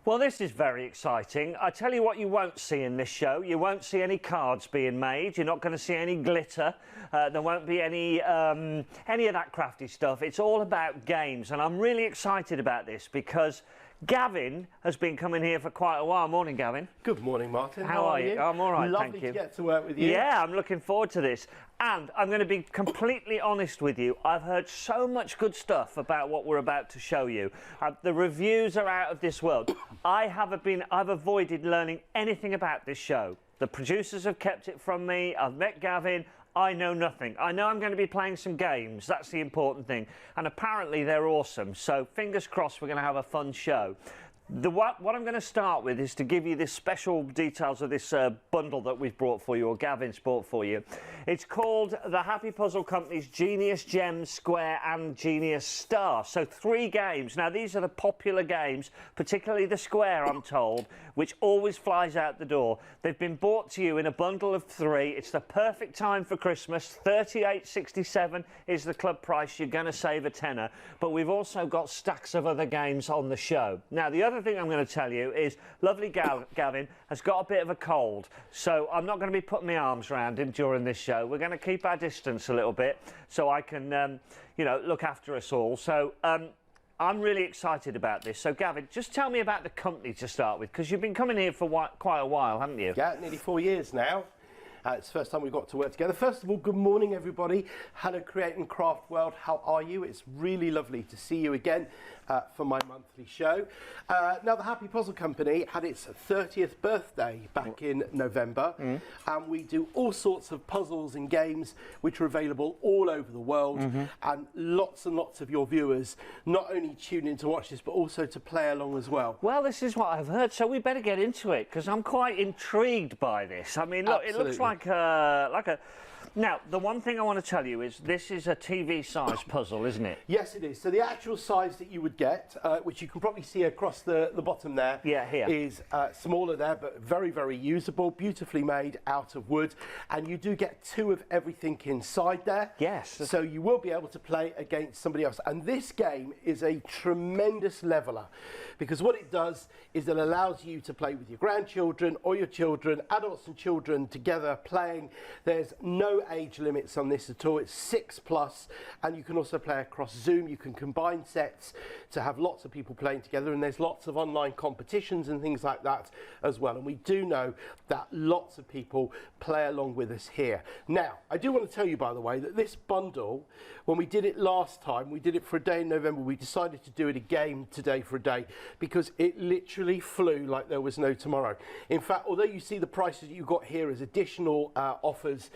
Well, this is very exciting. I tell you what you won't see in this show. You won't see any cards being made. You're not going to see any glitter. There won't be any of that crafty stuff. It's all about games, and I'm really excited about this because Gavin has been coming here for quite a while. Morning, Gavin. Good morning, Martin. How are you? I'm all right, Lovely thank you. to get to work with you. Yeah, I'm looking forward to this. And I'm going to be completely honest with you. I've heard so much good stuff about what we're about to show you. The reviews are out of this world. I've avoided learning anything about this show. The producers have kept it from me. I've met Gavin. I know nothing. I know I'm going to be playing some games. That's the important thing. And apparently they're awesome. So fingers crossed we're going to have a fun show. What I'm going to start with is to give you the special details of this bundle that we've brought for you, or Gavin's brought for you. It's called the Happy Puzzle Company's Genius Gem, Square and Genius Star. So 3 games. Now these are the popular games, particularly the Square, I'm told, which always flies out the door. They've been brought to you in a bundle of 3. It's the perfect time for Christmas. $38.67 is the club price. You're going to save a tenner. But we've also got stacks of other games on the show. Now the other thing I'm going to tell you is lovely Gavin has got a bit of a cold, so I'm not going to be putting my arms around him during this show. We're going to keep our distance a little bit so I can, you know, look after us all. So I'm really excited about this. So Gavin, just tell me about the company to start with, because you've been coming here for quite a while, haven't you? Yeah, nearly 4 years now. It's the first time we've got to work together. First of all, good morning, everybody. Hello, Create and Craft World. How are you? It's really lovely to see you again for my monthly show. Now, the Happy Puzzle Company had its 30th birthday back in November, and we do all sorts of puzzles and games which are available all over the world, and lots of your viewers not only tune in to watch this, but also to play along as well. Well, this is what I've heard, so we better get into it, because I'm quite intrigued by this. I mean, look, Absolutely. It looks like a... Now, the one thing I want to tell you is this is a TV-sized puzzle, isn't it? Yes, it is. So the actual size that you would get, which you can probably see across the bottom there, here. is smaller there, but very, very usable, beautifully made out of wood. And you do get 2 of everything inside there. Yes. So you will be able to play against somebody else. And this game is a tremendous leveler, because what it does is it allows you to play with your grandchildren or your children, adults and children together playing. There's no age limits on this at all. It's 6+, and you can also play across Zoom. You can combine sets to have lots of people playing together, and there's lots of online competitions and things like that as well. And we do know that lots of people play along with us here. Now, I do want to tell you, by the way, that this bundle, when we did it last time, we did it for a day in November. We decided to do it again today for a day because it literally flew like there was no tomorrow. In fact, although you see the prices that you got here as additional offers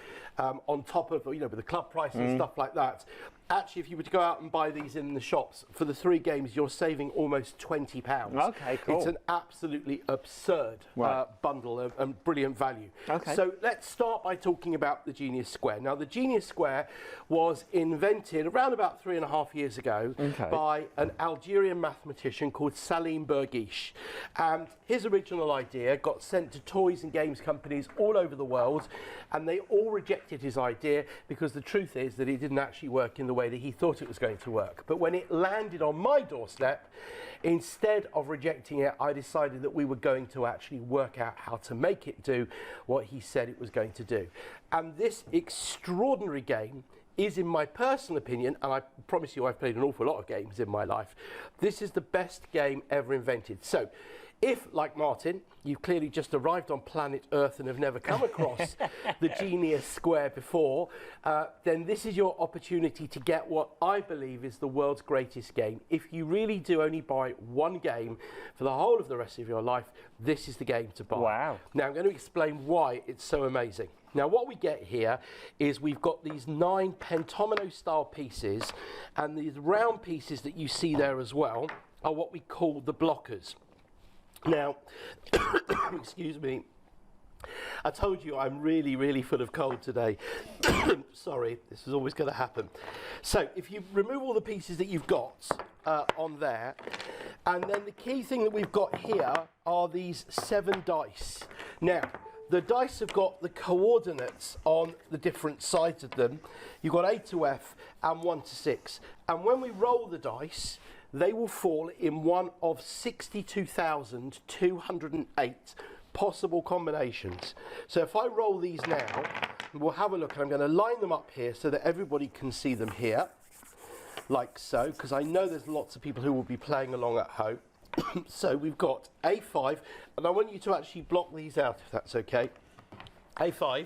on top of, you know, with the club price and stuff like that, actually, if you were to go out and buy these in the shops, for the 3 games, you're saving almost £20. Okay, cool. It's an absolutely absurd bundle and brilliant value. Okay. So let's start by talking about the Genius Square. Now, the Genius Square was invented around about 3.5 years ago by an Algerian mathematician called Salim Berghish. And his original idea got sent to toys and games companies all over the world, and they all rejected his idea because the truth is that it didn't actually work in the way that he thought it was going to work. But when it landed on my doorstep, instead of rejecting it, I decided that we were going to actually work out how to make it do what he said it was going to do. And this extraordinary game is, in my personal opinion, and I promise you I've played an awful lot of games in my life, this is the best game ever invented. So if, like Martin, you've clearly just arrived on planet Earth and have never come across the Genius Square before, then this is your opportunity to get what I believe is the world's greatest game. If you really do only buy 1 game for the whole of the rest of your life, this is the game to buy. Wow. Now, I'm going to explain why it's so amazing. Now, what we get here is we've got these 9 pentomino-style pieces, and these round pieces that you see there as well are what we call the blockers. Now, excuse me, I told you I'm really full of cold today. Sorry, this is always going to happen. So if you remove all the pieces that you've got on there, and then the key thing that we've got here are these 7 dice. Now, the dice have got the coordinates on the different sides of them. You've got A to F and 1 to 6. And when we roll the dice, they will fall in one of 62,208 possible combinations. So if I roll these now, we'll have a look, and I'm going to line them up here so that everybody can see them here, like so, because I know there's lots of people who will be playing along at home. So we've got A5, and I want you to actually block these out if that's okay. A5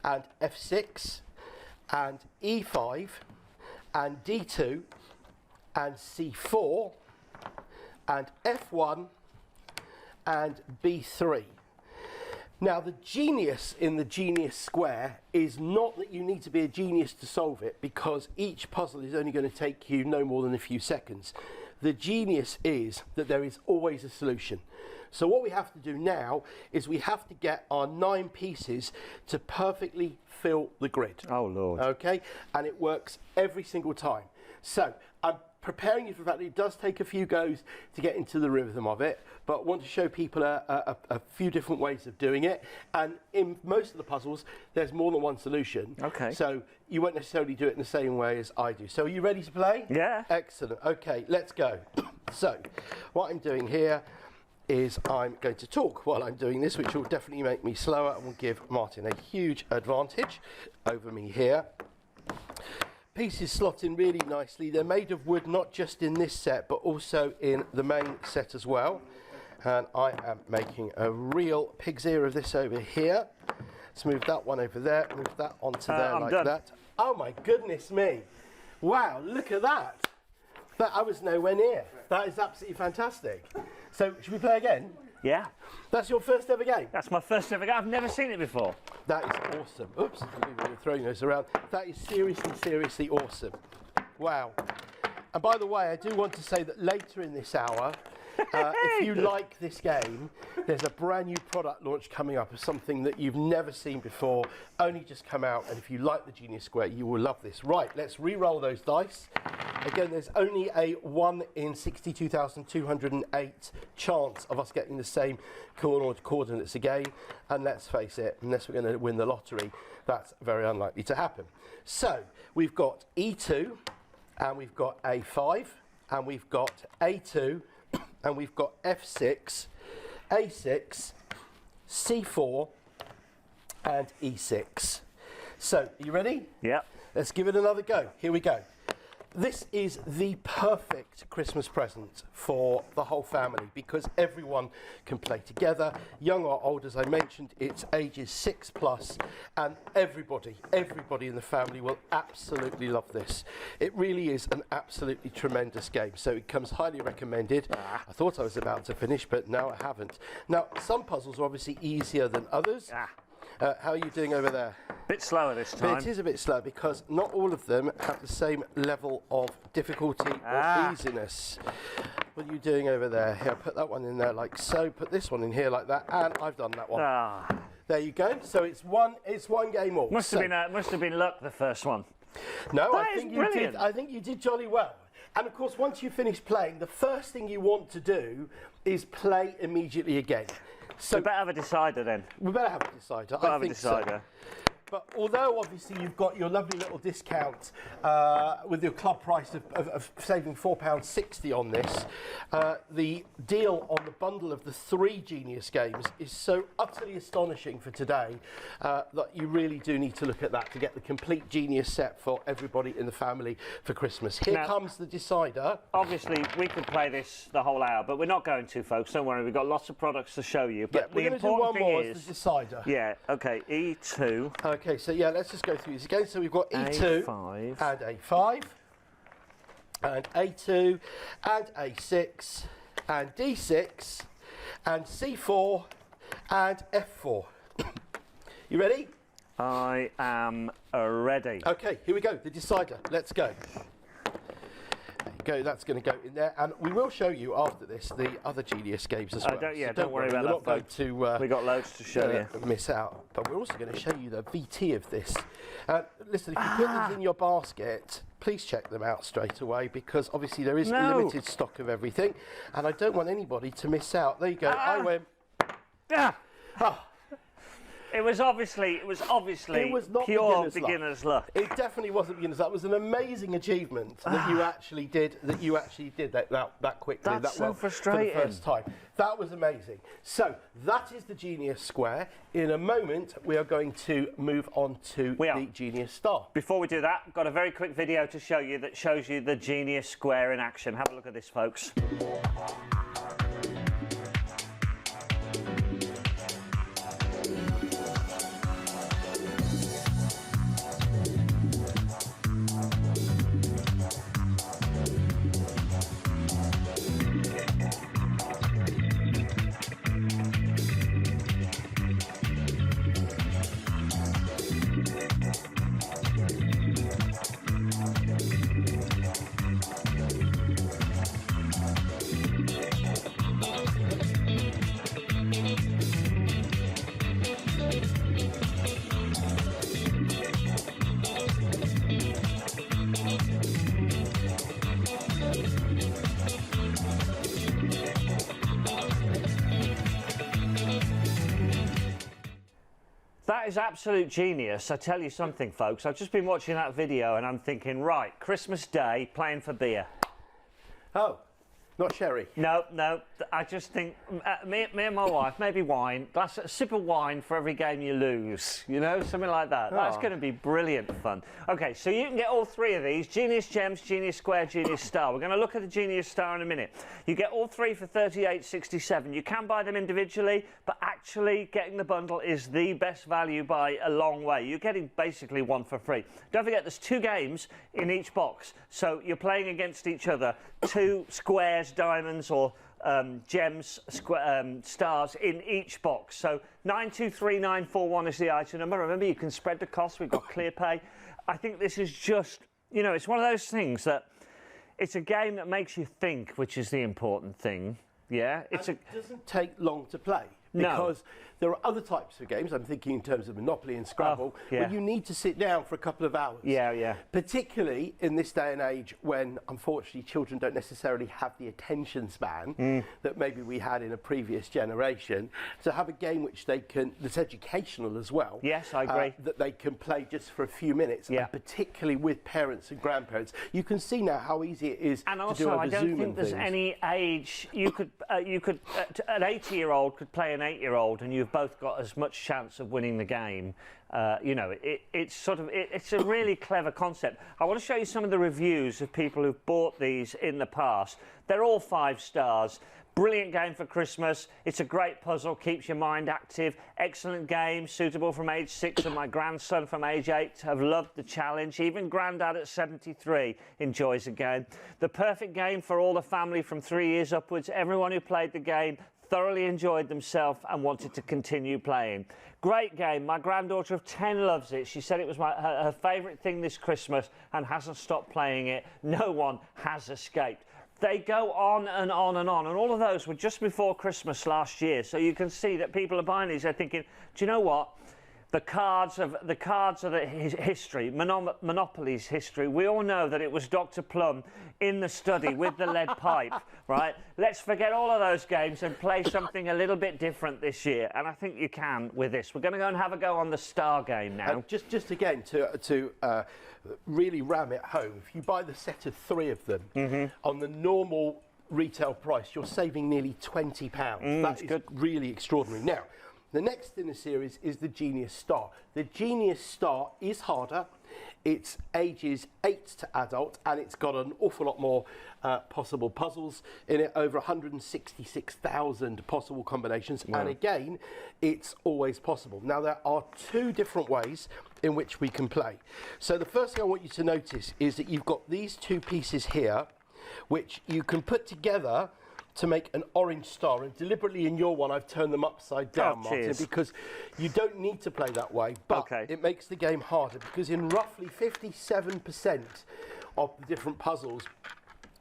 and F6 and E5 and D2 and C4 and F1 and B3. Now, the genius in the genius square is not that you need to be a genius to solve it, because each puzzle is only going to take you no more than a few seconds. The genius is that there is always a solution. So what we have to do now is we have to get our 9 pieces to perfectly fill the grid. Oh, Lord. Okay, and it works every single time. So I'm preparing you for the fact that it does take a few goes to get into the rhythm of it, but I want to show people a few different ways of doing it. And in most of the puzzles, there's more than one solution. Okay. So you won't necessarily do it in the same way as I do. So are you ready to play? Yeah. Excellent. Okay, let's go. So what I'm doing here is I'm going to talk while I'm doing this, which will definitely make me slower and will give Martin a huge advantage over me here. Pieces slot in really nicely. They're made of wood, not just in this set, but also in the main set as well. And I am making a real pig's ear of this over here. Let's move that one over there, move that onto there I'm like done. that. Oh my goodness me. Wow, look at that. I was nowhere near. That is absolutely fantastic. So, should we play again? Yeah. That's your first ever game? That's my first ever game. I've never seen it before. That is awesome. Oops, I'm throwing those around. That is seriously, seriously awesome. Wow. And by the way, I do want to say that later in this hour, if you like this game, there's a brand new product launch coming up of something that you've never seen before, only just come out, and if you like the Genius Square, you will love this. Right, let's re-roll those dice. Again, there's only a 1 in 62,208 chance of us getting the same coordinates again, and let's face it, unless we're going to win the lottery, that's very unlikely to happen. So, we've got E2, and we've got A5, and we've got A2, and we've got F6, A6, C4, and E6. So, are you ready? Yep. Let's give it another go. Here we go. This is the perfect Christmas present for the whole family because everyone can play together, young or old. As I mentioned, it's ages 6+, and everybody in the family will absolutely love this. It really is an absolutely tremendous game, so it comes highly recommended. I thought I was about to finish, but no, I haven't. Now, some puzzles are obviously easier than others. How are you doing over there? Bit slower this time. It is a bit slow because not all of them have the same level of difficulty or easiness. What are you doing over there? Here, put that one in there like so. Put this one in here like that, and I've done that one. There you go. So it's one game all. Must have been luck, the first one. No, That I is think brilliant. I think you did jolly well. And of course, once you finish playing, the first thing you want to do is play immediately again. So We better have a decider then. we better have a decider. Better have a decider. But although obviously you've got your lovely little discount with your club price of saving £4.60 on this, the deal on the bundle of the 3 Genius games is so utterly astonishing for today that you really do need to look at that to get the complete Genius set for everybody in the family for Christmas. Here comes the decider. Obviously, we could play this the whole hour, but we're not going to, folks. Don't worry, we've got lots of products to show you. But We're the going to do one important more thing as is... the decider. Yeah, okay, E2. Okay, so yeah, let's just go through these again. So we've got E2 A5. and A5 and A2 and A6 and D6 and C4 and F4. You ready? I am ready. Okay, here we go, the decider. Let's go. There you go, that's going to go in there. And we will show you after this the other Genius games as well. Don't worry about we're that, not going folks. to We've got loads to show you. miss out. But we're also going to show you the VT of this. Listen, if you put these in your basket, please check them out straight away because obviously there is limited stock of everything. And I don't want anybody to miss out. There you go, I win. Ah. Oh. It was obviously not pure beginner's luck. It definitely wasn't beginner's luck. It was an amazing achievement that you actually did that quickly. That's that so well frustrating. For the first time. That was amazing. So that is the Genius Square. In a moment, we are going to move on to the Genius Star. Before we do that, I've got a very quick video to show you that shows you the Genius Square in action. Have a look at this, folks. That is absolute genius. I tell you something, folks. I've just been watching that video and I'm thinking, right, Christmas Day, playing for beer. Oh, not sherry. No. I just think me and my wife, maybe wine, a sip of wine for every game you lose. You know, something like that. That's going to be brilliant fun. Okay, so you can get all three of these: Genius Gems, Genius Square, Genius Star. We're going to look at the Genius Star in a minute. You get all three for $38.67. You can buy them individually, but actually getting the bundle is the best value by a long way. You're getting basically one for free. Don't forget, there's 2 games in each box, so you're playing against each other. 2 squares, diamonds, or gems, stars in each box. So 923941 is the item number. Remember, you can spread the cost. We've got clear pay. I think this is just, you know, it's one of those things that it's a game that makes you think, which is the important thing. Yeah, it doesn't take long to play. Because there are other types of games, I'm thinking in terms of Monopoly and Scrabble, where you need to sit down for a couple of hours. Yeah. Particularly in this day and age when, unfortunately, children don't necessarily have the attention span that maybe we had in a previous generation. To have a game which they can, that's educational as well. Yes, I agree. That they can play just for a few minutes, and particularly with parents and grandparents. You can see now how easy it is to do over Zoom. And also, I don't think there's any age. You could an 80-year-old could play an 8-year-old, and you've both got as much chance of winning the game. You know, it's a really clever concept. I want to show you some of the reviews of people who've bought these in the past. They're all 5 stars. Brilliant game for Christmas. It's a great puzzle, keeps your mind active. Excellent game, suitable from age 6, and my grandson from age 8 have loved the challenge. Even Grandad at 73 enjoys the game. The perfect game for all the family from 3 years upwards. Everyone who played the game thoroughly enjoyed themselves and wanted to continue playing. Great game. My granddaughter of 10 loves it. She said it was her favourite thing this Christmas and hasn't stopped playing it. No one has escaped. They go on and on and on, and all of those were just before Christmas last year. So you can see that people are buying these. They're thinking, do you know what? The cards of the history, Monopoly's history. We all know that it was Dr. Plum in the study with the lead pipe, right? Let's forget all of those games and play something a little bit different this year. And I think you can with this. We're going to go and have a go on the Star game now. Just again to really ram it home. If you buy the set of 3 of them on the normal retail price, you're saving nearly £20. That is really extraordinary. Now, the next in the series is the Genius Star. The Genius Star is harder. It's ages 8 to adult, and it's got an awful lot more possible puzzles in it, over 166,000 possible combinations. Wow. And again, it's always possible. Now, there are 2 different ways in which we can play. So the first thing I want you to notice is that you've got these 2 pieces here, which you can put together to make an orange star, and deliberately in your one I've turned them upside down, Martin, because you don't need to play that way, but it makes the game harder, because in roughly 57% of the different puzzles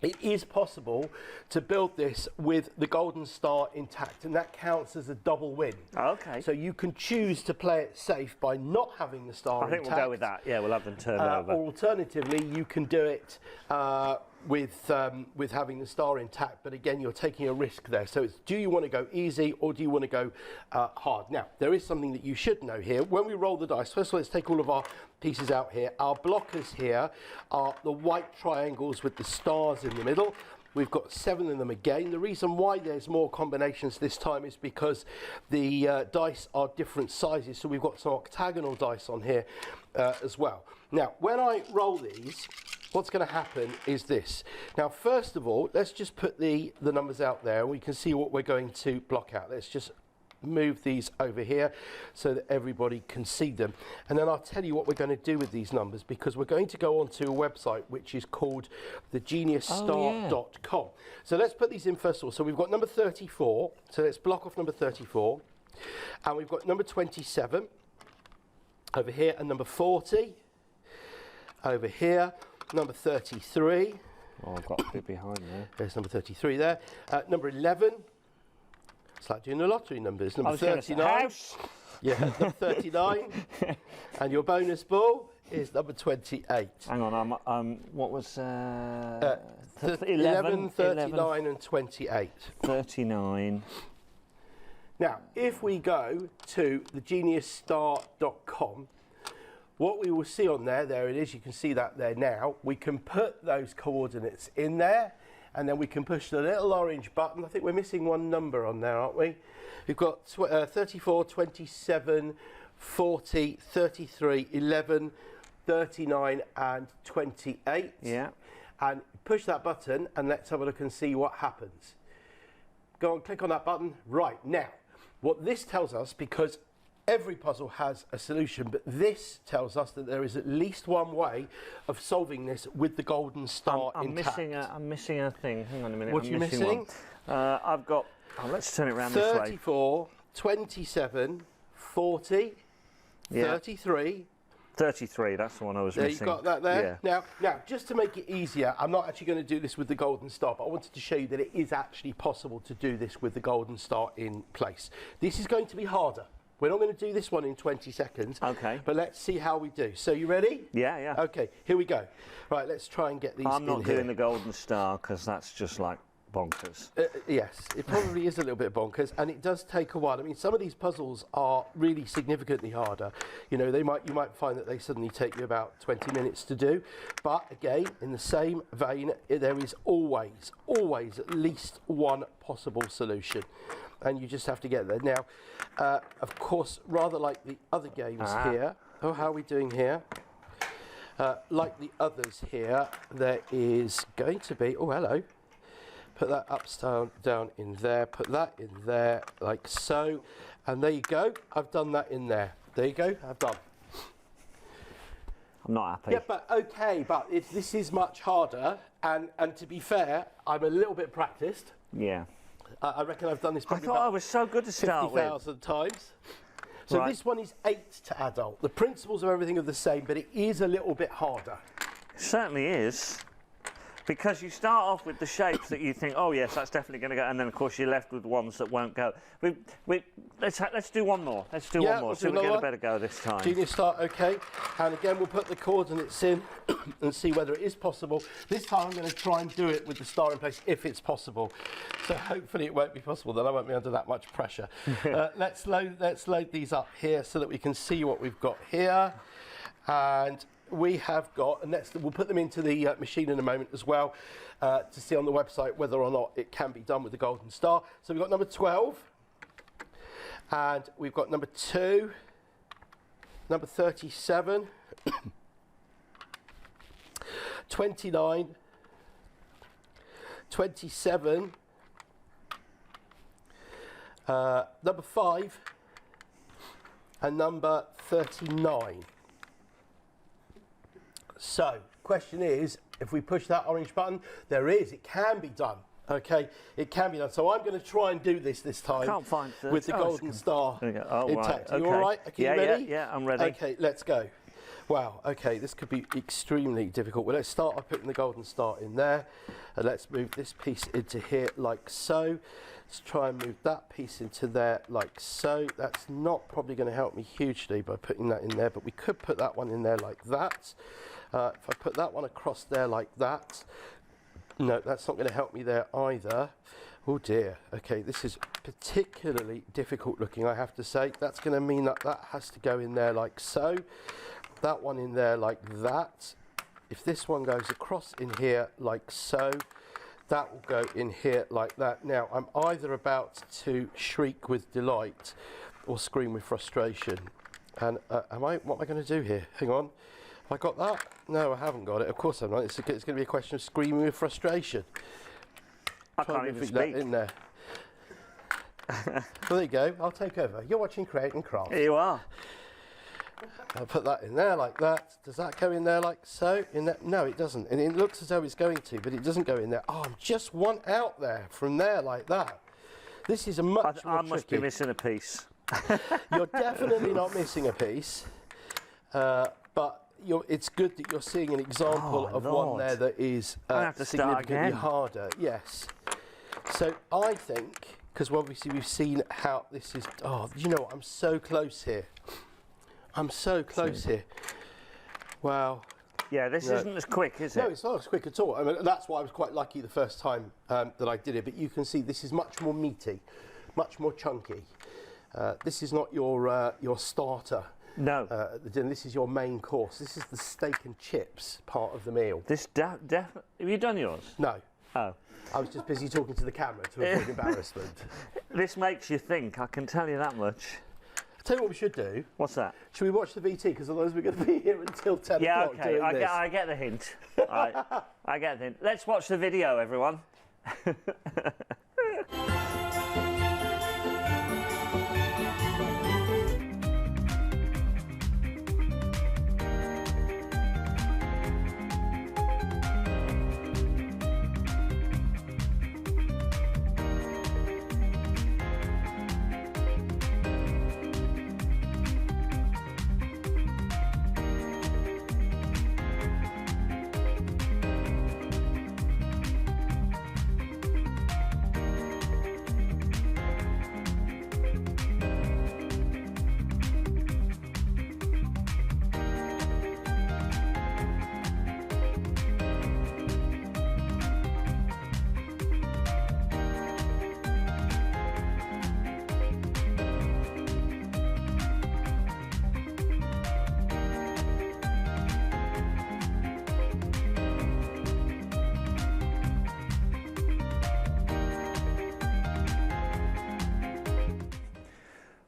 it is possible to build this with the golden star intact, and that counts as a double win. Okay. So you can choose to play it safe by not having the star intact. I think we'll go with that. Yeah, we'll have them turned over. Or alternatively, you can do it with having the star intact, but again, you're taking a risk there. So it's, do you want to go easy or do you want to go hard? Now, there is something that you should know here. When we roll the dice, first of all, let's take all of our pieces out here. Our blockers here are the white triangles with the stars in the middle. We've got 7 of them again. The reason why there's more combinations this time is because the dice are different sizes. So we've got some octagonal dice on here as well. Now, when I roll these, what's going to happen is this. Now, first of all, let's just put the numbers out there. We can see what we're going to block out. Let's just move these over here so that everybody can see them. And then I'll tell you what we're going to do with these numbers, because we're going to go onto a website which is called thegeniusstar.com. So let's put these in first of all. So we've got number 34. So let's block off number 34. And we've got number 27 over here, and number 40 over here. Number 33. Oh, I've got a bit behind there. There's number 33 there. Number 11. It's like doing the lottery numbers. Number 39. Yeah, number 39. And your bonus ball is number 28. Hang on, what was 11, 39 and 28. 39. Now, if we go to thegeniusstar.com, what we will see on there it is, you can see that there now. We can put those coordinates in there, and then we can push the little orange button. I think we're missing one number on there, aren't we? We've got 34, 27, 40, 33, 11, 39 and 28. Yeah. And push that button and let's have a look and see what happens. Go on, click on that button. Right, now, what this tells us, because every puzzle has a solution, but this tells us that there is at least one way of solving this with the golden star intact. I'm missing a thing. Hang on a minute. What are you missing? I've got, let's turn it around this way. 34, 27, 40, Yeah. 33. 33, that's the one I was missing. You've got that there. Yeah. Now, just to make it easier, I'm not actually going to do this with the golden star, but I wanted to show you that it is actually possible to do this with the golden star in place. This is going to be harder. We're not going to do this one in 20 seconds. Okay. But let's see how we do. So you ready? Yeah, yeah. Okay, here we go. Right, let's try and get these I'm not in doing here. the golden star because that's just like bonkers. Yes, it probably is a little bit bonkers, and it does take a while. I mean, some of these puzzles are really significantly harder. You know, you might find that they suddenly take you about 20 minutes to do. But again, in the same vein, there is always at least one possible solution, and you just have to get there. Now, of course, rather like the other games here. Oh, how are we doing here? Like the others here, there is going to be. Oh, hello. Put that down in there, put that in there, like so. And there you go, I've done that in there. There you go, I've done. I'm not happy. Yeah, but okay, but this is much harder. And to be fair, I'm a little bit practiced. Yeah. I reckon I've done this I probably thought I about was so good to start with. 50,000 times. So Right. this one is 8 to adult. The principles of everything are the same, but it is a little bit harder. It certainly is. Because you start off with the shapes that you think, oh yes, that's definitely going to go, and then of course you're left with ones that won't go. Let's do one more. Let's do one more. we'll See if do we get a another better go this time. Genius start, okay. And again, we'll put the coordinates in and see whether it is possible. This time I'm going to try and do it with the star in place if it's possible. So hopefully it won't be possible, then I won't be under that much pressure. Let's load these up here so that we can see what we've got here. And we have got, and we'll put them into the machine in a moment as well to see on the website whether or not it can be done with the golden star. So we've got number 12, and we've got number 2, number 37, 29, 27, number 5, and number 39. So, question is, if we push that orange button, it can be done. Okay, it can be done. So I'm going to try and do this time Can't find with the golden star Oh, intact. right. Are you all right? Okay, Yeah, you ready? yeah, I'm ready. Okay, let's go. Wow, okay, this could be extremely difficult. Well, let's start by putting the golden star in there. And let's move this piece into here like so. Let's try and move that piece into there like so. That's not probably going to help me hugely by putting that in there, but we could put that one in there like that. If I put that one across there like that, No, that's not going to help me there either. Oh dear. Okay, this is particularly difficult looking, I have to say. That's going to mean that that has to go in there like so. That one in there like that. If this one goes across in here like so, that will go in here like that. Now, I'm either about to shriek with delight or scream with frustration. And what am I going to do here? Hang on. Have I got that? No, I haven't got it. Of course I'm not. It's going to be a question of screaming with frustration. I can't even speak. That in there. Well, there you go. I'll take over. You're watching Create and Craft. Here you are. I'll put that in there like that. Does that go in there like so? In there? No, it doesn't. And it looks as though it's going to, but it doesn't go in there. Oh, I'm just one out there from there like that. This is a much more I must be missing a piece. You're definitely not missing a piece, but it's good that you're seeing an example of one there that is significantly harder. Yes. So I think, because obviously we've seen how this is. Oh, you know what? I'm so close here. I'm so close here. Wow. Yeah, this isn't as quick, is it? No, it's not as quick at all. I mean, that's why I was quite lucky the first time that I did it. But you can see this is much more meaty, much more chunky. This is not your starter. No. This is your main course. This is the steak and chips part of the meal. This definitely. Have you done yours? No. Oh. I was just busy talking to the camera to avoid embarrassment. This makes you think, I can tell you that much. Tell you what we should do. What's that? Should we watch the VT? Because otherwise we're going to be here until 10 o'clock okay. doing this. I get the hint. I get the hint. Let's watch the video, everyone.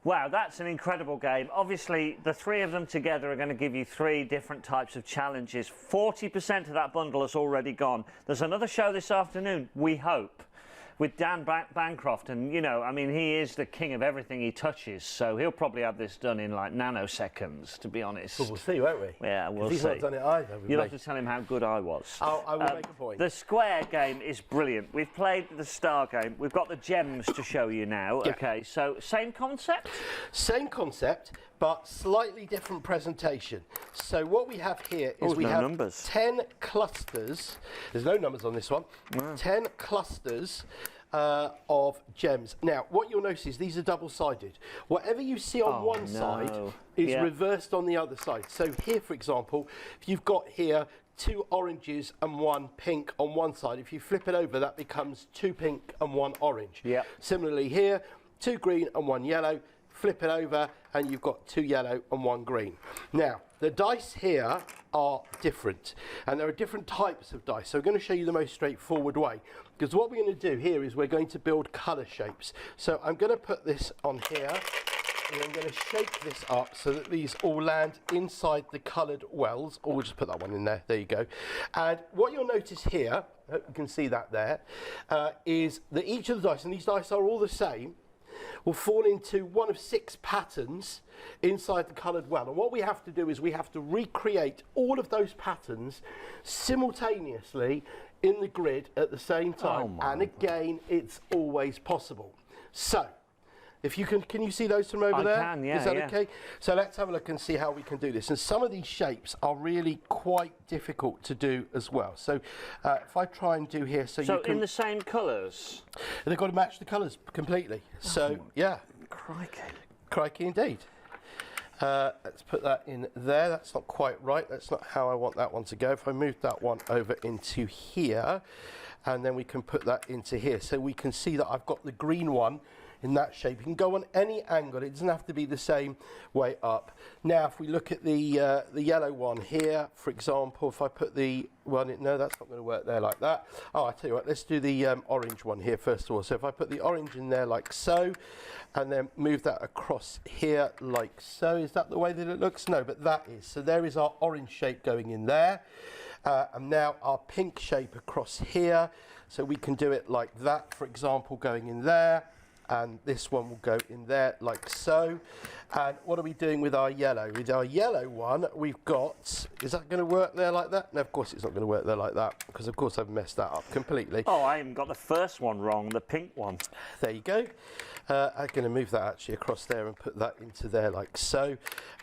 Wow, that's an incredible game. Obviously, the three of them together are going to give you 3 different types of challenges. 40% of that bundle has already gone. There's another show this afternoon, we hope, with Dan Bancroft. And, you know, I mean, he is the king of everything he touches, so he'll probably have this done in, like, nanoseconds, to be honest. Well, we'll see, won't we? Yeah, we'll see. He's not done it either. You'll have to tell him how good I was. I will make a point. The square game is brilliant. We've played the star game. We've got the gems to show you now. Yeah. Okay, so same concept? Same concept, but slightly different presentation. So what we have here is we have numbers. 10 clusters. There's no numbers on this one. No. 10 clusters of gems. Now, what you'll notice is these are double-sided. Whatever you see on one side is reversed on the other side. So here, for example, if you've got here 2 oranges and 1 pink on one side, if you flip it over, that becomes 2 pink and 1 orange. Yeah. Similarly here, 2 green and 1 yellow. Flip it over and you've got 2 yellow and 1 green. Now, the dice here are different, and there are different types of dice. So I'm going to show you the most straightforward way, because what we're going to do here is we're going to build colour shapes. So I'm going to put this on here, and I'm going to shake this up so that these all land inside the coloured wells, or we'll just put that one in there. There you go. And what you'll notice here, I hope you can see that there, is that each of the dice, and these dice are all the same, will fall into one of 6 patterns inside the coloured well. And what we have to do is we have to recreate all of those patterns simultaneously in the grid at the same time. And again, it's always possible. So, if you can you see those from over there? I can, yeah. Is that okay? So let's have a look and see how we can do this. And some of these shapes are really quite difficult to do as well. So if I try and do here, so you can... in the same colours? They've got to match the colours completely. So, yeah. Crikey. Crikey indeed. Let's put that in there. That's not quite right. That's not how I want that one to go. If I move that one over into here, and then we can put that into here. So we can see that I've got the green one in that shape. You can go on any angle. It doesn't have to be the same way up. Now, if we look at the yellow one here, for example, if I put the one in, no, that's not going to work there like that. Oh, I tell you what, let's do the orange one here first of all. So if I put the orange in there like so, and then move that across here like so, is that the way that it looks? No, but that is. So there is our orange shape going in there. And now our pink shape across here. So we can do it like that, for example, going in there. And this one will go in there like so. And what are we doing with our yellow? With our yellow one, we've got, is that going to work there like that? No, of course it's not going to work there like that, because of course I've messed that up completely. Oh, I even got the first one wrong, the pink one. There you go. I'm going to move that actually across there and put that into there like so,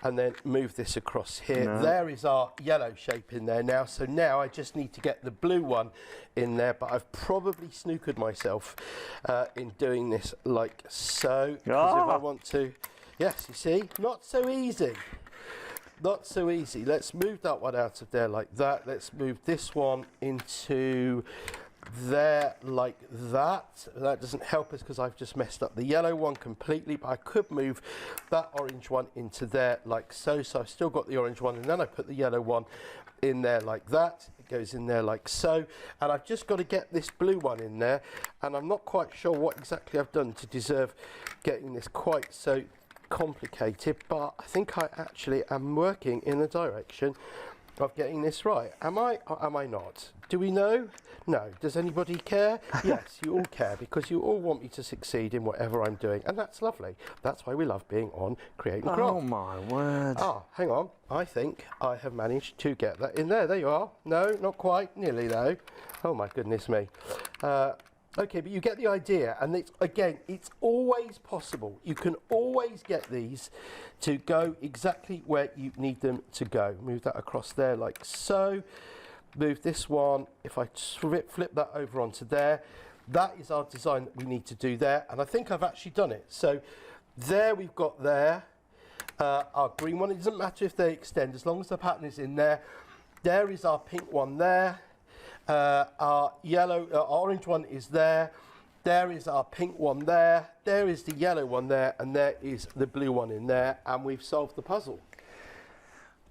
and then move this across here. No. There is our yellow shape in there now. So now I just need to get the blue one in there, but I've probably snookered myself in doing this like so. Because if I want to, yes, you see, not so easy. Not so easy. Let's move that one out of there like that. Let's move this one into there like that. That doesn't help us because I've just messed up the yellow one completely, but I could move that orange one into there like so. So I've still got the orange one, and then I put the yellow one in there like that. It goes in there like so, and I've just got to get this blue one in there, and I'm not quite sure what exactly I've done to deserve getting this quite so complicated, but I think I actually am working in the direction of getting this right. Am I or am I not? Do we know? No. Does anybody care? Yes, you all care, because you all want me to succeed in whatever I'm doing, and that's lovely. That's why we love being on Create and Craft. Oh my word. Ah, hang on. I think I have managed to get that in there. There you are. No, not quite. Nearly though. Oh my goodness me. Okay, but you get the idea, and it's, again, it's always possible. You can always get these to go exactly where you need them to go. Move that across there like so. Move this one, if I flip that over onto there, that is our design that we need to do there, and I think I've actually done it. So there we've got there our green one. It doesn't matter if they extend, as long as the pattern is in there. There is our pink one there. Our yellow, orange one is there. There is our pink one there. There is the yellow one there, and there is the blue one in there, and we've solved the puzzle.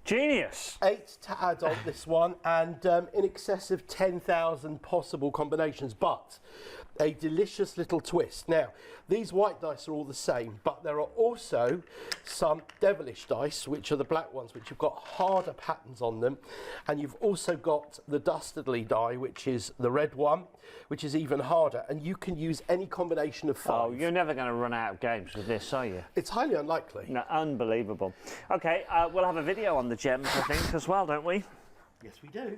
Genius. 8 to add on this one, and in excess of 10,000 possible combinations, but a delicious little twist. Now, these white dice are all the same, but there are also some devilish dice, which are the black ones, which have got harder patterns on them, and you've also got the dastardly die, which is the red one, which is even harder, and you can use any combination of 5. Oh, you're never going to run out of games with this, are you? It's highly unlikely. No, unbelievable. Okay, we'll have a video on the gems, I think, as well, don't we? Yes, we do.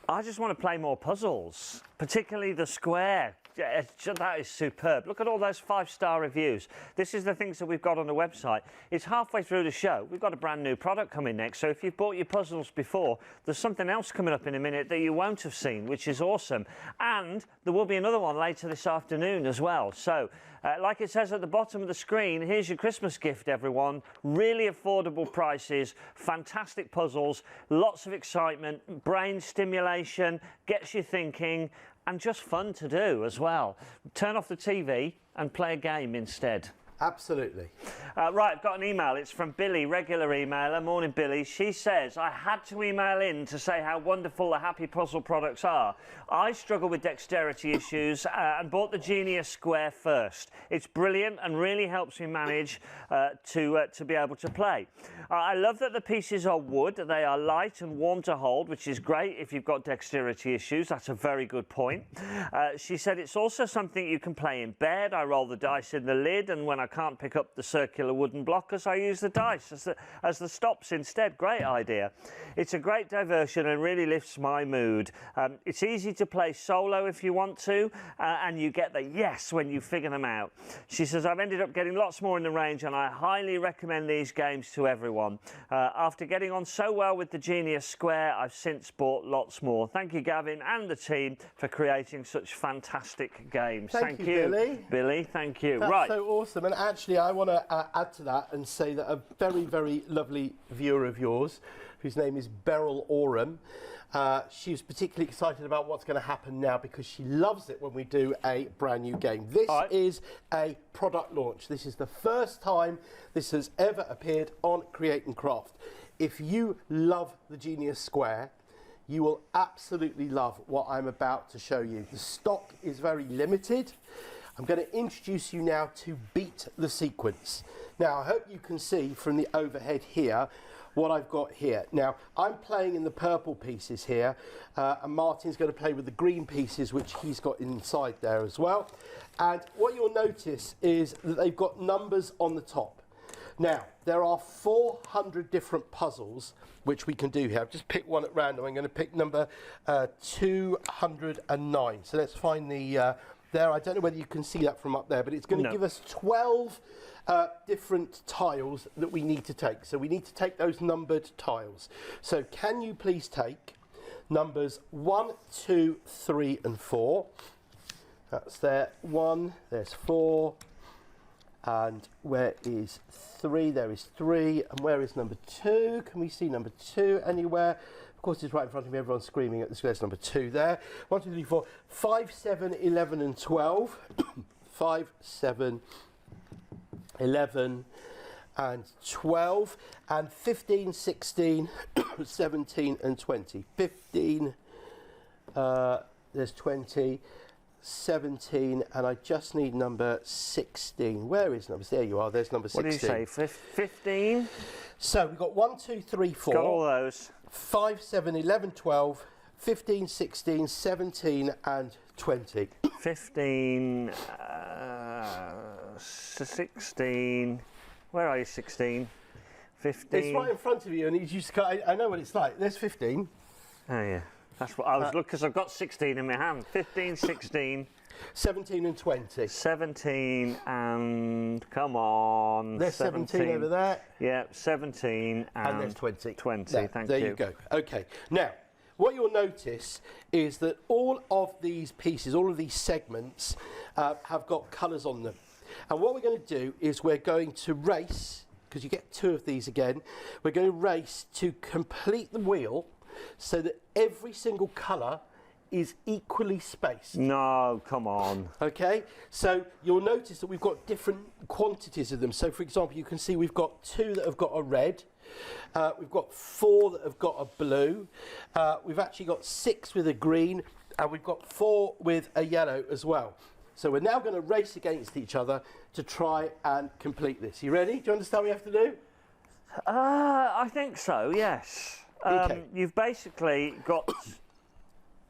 I just want to play more puzzles, particularly the square. Yeah, that is superb. Look at all those 5-star reviews. This is the things that we've got on the website. It's halfway through the show. We've got a brand new product coming next. So if you've bought your puzzles before, there's something else coming up in a minute that you won't have seen, which is awesome. And there will be another one later this afternoon as well. So like it says at the bottom of the screen, here's your Christmas gift, everyone. Really affordable prices, fantastic puzzles, lots of excitement, brain stimulation, gets you thinking, and just fun to do as well. Turn off the TV and play a game instead. Absolutely. Right, I've got an email. It's from Billy, regular emailer. Morning, Billy. She says, I had to email in to say how wonderful the Happy Puzzle products are. I struggle with dexterity issues and bought the Genius Square first. It's brilliant and really helps me manage to be able to play. I love that the pieces are wood. They are light and warm to hold, which is great if you've got dexterity issues. That's a very good point. She said it's also something you can play in bed. I roll the dice in the lid, and when I can't pick up the circular wooden blockers, I use the dice as the stops instead. Great idea. It's a great diversion and really lifts my mood. It's easy to play solo if you want to, and you get the yes when you figure them out. She says, I've ended up getting lots more in the range, and I highly recommend these games to everyone. After getting on so well with the Genius Square, I've since bought lots more. Thank you, Gavin, and the team for creating such fantastic games. Thank you, Billy. Billy, thank you. That's right. so awesome. And actually, I want to add to that and say that a very, very lovely viewer of yours, whose name is Beryl Oram, she's particularly excited about what's going to happen now because she loves it when we do a brand new game. This is a product launch. This is the first time this has ever appeared on Create and Craft. If you love the Genius Square, you will absolutely love what I'm about to show you. The stock is very limited. I'm going to introduce you now to Beat the Sequence. Now, I hope you can see from the overhead here what I've got here. Now, I'm playing in the purple pieces here, and Martin's going to play with the green pieces, which he's got inside there as well. And what you'll notice is that they've got numbers on the top. Now, there are 400 different puzzles which we can do here. I've just picked one at random. I'm going to pick number 209. So let's find the... there, I don't know whether you can see that from up there, but it's going to give us 12 different tiles that we need to take. So we need to take those numbered tiles. So can you please take numbers 1, 2, 3 and 4. That's there. 1, there's 4. And where is 3? There is 3. And where is number 2? Can we see number 2 anywhere? Of course, it's right in front of me. Everyone's screaming at the square. There's number 2 there. 1, 2, 3, 4, 5, 7, 11 and 12. 5, 7, 11 and 12. And 15, 16, 17 and 20. 15, there's 20. 17, and I just need number 16. Where is number? There you are. There's number 16. What did you say? 15? So we've got 1, 2, 3, 4. Got all those. 5, 7, 11, 12, 15, 16, 17, and 20. 15, 16. Where are you? 16. 15. It's right in front of you, and you just I know what it's like. There's 15. Oh yeah. That's what I was looking, because I've got 16 in my hand. 15, 16. 17 and 20. 17 and, come on. There's 17 over there. Yeah, 17 and there's 20. 20, there, thank you. you. There you go. Okay. Now, what you'll notice is that all of these pieces, all of these segments have got colours on them. And what we're going to do is we're going to race, because you get 2 of these again, we're going to race to complete the wheel so that every single colour is equally spaced. No, come on. Okay, so you'll notice that we've got different quantities of them. So for example, you can see we've got 2 that have got a red, we've got 4 that have got a blue, we've actually got 6 with a green, and we've got 4 with a yellow as well. So we're now going to race against each other to try and complete this. You ready? Do you understand what we have to do? I think so, yes. Okay. You've basically got,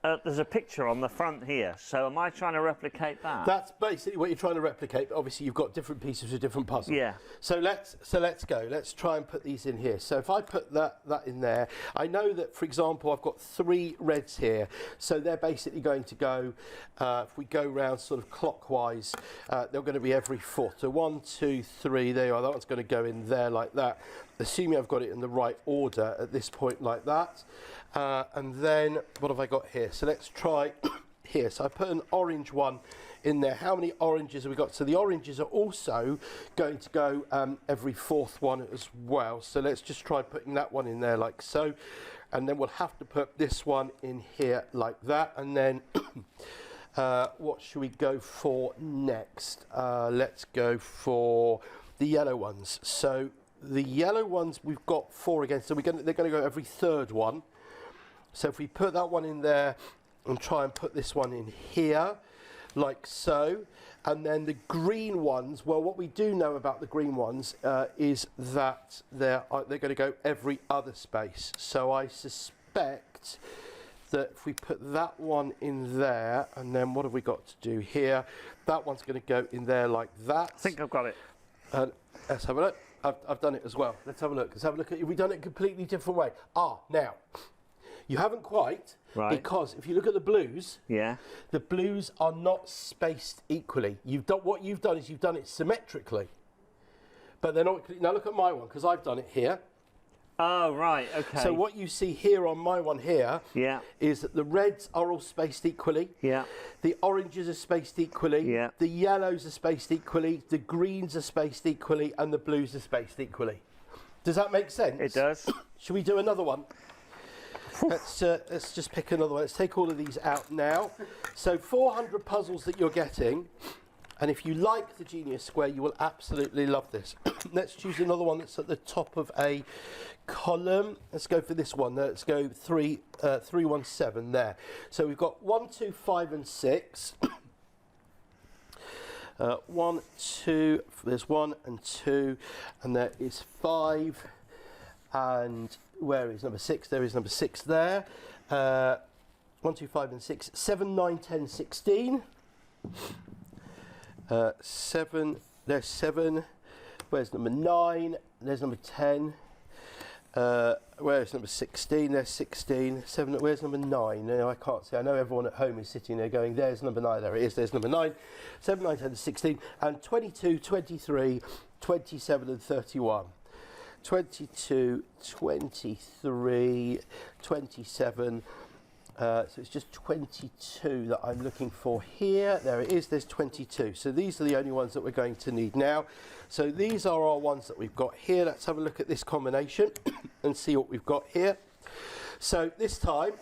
there's a picture on the front here, so am I trying to replicate that? That's basically what you're trying to replicate, but obviously you've got different pieces of different puzzles. Yeah. So let's go. Let's try and put these in here. So if I put that in there, I know that, for example, I've got 3 reds here, so they're basically going to go, if we go round sort of clockwise, they're going to be every 4. So 1, 2, 3, there you are. That one's going to go in there like that. Assuming I've got it in the right order at this point like that. And then what have I got here? So let's try here. So I put an orange one in there. How many oranges have we got? So the oranges are also going to go every 4th one as well. So let's just try putting that one in there like so. And then we'll have to put this one in here like that. And then What should we go for next? Let's go for the yellow ones. So the yellow ones, we've got 4 again, so they're going to go every third one. So if we put that one in there and try and put this one in here, like so, and then the green ones, well, what we do know about the green ones is that they're going to go every other space. So I suspect that if we put that one in there, and then what have we got to do here? That one's going to go in there like that. I think I've got it. Let's have a look. I've done it as well. Let's have a look. Let's have a look at. We've done it a completely different way. Now, you haven't quite, because if you look at the blues, the blues are not spaced equally. What you've done is you've done it symmetrically, but they're not. Now look at my one, because I've done it here. Oh, right, okay. So what you see here on my one here is that the reds are all spaced equally. The oranges are spaced equally. The yellows are spaced equally. The greens are spaced equally, and the blues are spaced equally. Does that make sense? It does. Should we do another one? Let's just pick another one. Let's take all of these out now. So 400 puzzles that you're getting. And if you like the Genius Square, you will absolutely love this. Let's choose another one that's at the top of a column. Let's go for this one. Let's go 317 there. So we've got 1, 2, 5 and 6. 1, 2, there's 1 and 2, and there is 5. And where is number 6? There is number 6 there. 1, 2, 5 and 6. 7, 9, 10, 16. 7, there's 7, where's number 9, there's number 10, where's number 16, there's 16, 7, where's number 9, no, I can't see, I know everyone at home is sitting there going, there's number 9, there it is, there's number 9, 7, 9, 10, 16, and 22, 23, 27 and 31. 22, 23, 27, so it's just 22 that I'm looking for here. There it is, there's 22. So these are the only ones that we're going to need now. So these are our ones that we've got here. Let's have a look at this combination and see what we've got here. So this time,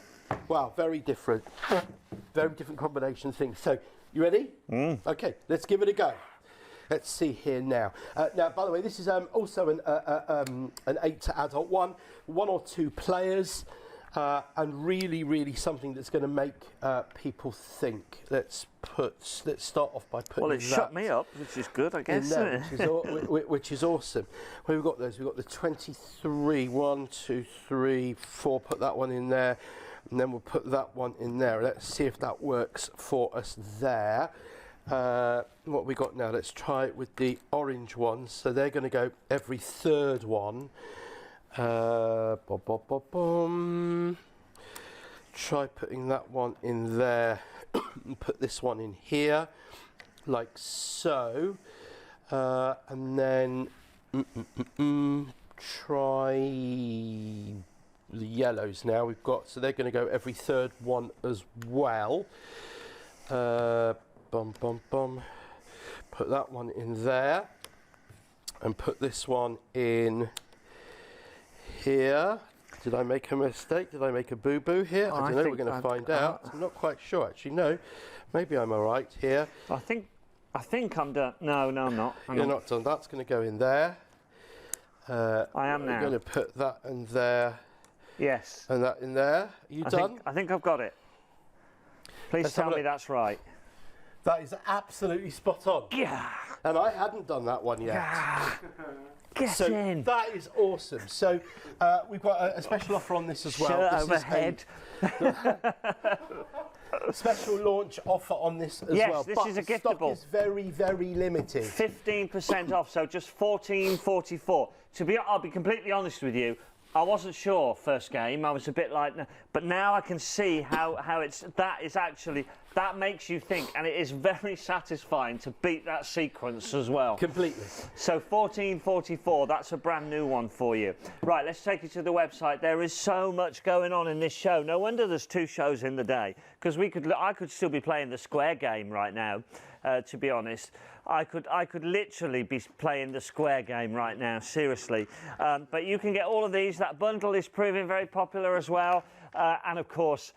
wow, very different combination thing. So you ready? Okay, let's give it a go. Let's see here now. Now, by the way, this is also an 8 to adult one or 2 players. And really something that's going to make people think. Let's start off by putting. Well, it shut me up, which is good, I guess. There, which is awesome. Well, we've got those. We've got the 23. 1, 2, 3, 4. Put that one in there, and then we'll put that one in there. Let's see if that works for us there. What we got now? Let's try it with the orange ones. So they're going to go every third one. Try putting that one in there and put this one in here like so, and then try the yellows now we've got, so they're going to go every third one as well. Put that one in there and put this one in here. Did I make a mistake? Did I make a boo-boo here? I don't know. We're going to find out. I'm not quite sure, actually. No, maybe I'm all right here. I think I'm done. No, I'm not. You're not done. That's going to go in there. I am now. I'm going to put that in there. Yes. And that in there. Are you done? I think I've got it. Please tell me that's right. That is absolutely spot on. Yeah. And I hadn't done that one yet. Yeah. Get in. That is awesome. So we've got a special offer on this as well. Shirt overhead. Special launch offer on this as well. Yes, this is a giftable. Stock is very limited. 15% off, so just $14.44. I'll be completely honest with you. I wasn't sure first game. I was a bit like, but now I can see how that makes you think, and it is very satisfying to beat that sequence as well. Completely. So $14.44. That's a brand new one for you. Right, let's take you to the website. There is so much going on in this show. No wonder there's 2 shows in the day, because I could still be playing the Square game right now. To be honest, I could literally be playing the Square game right now, seriously. But you can get all of these. That bundle is proving very popular as well. And of course,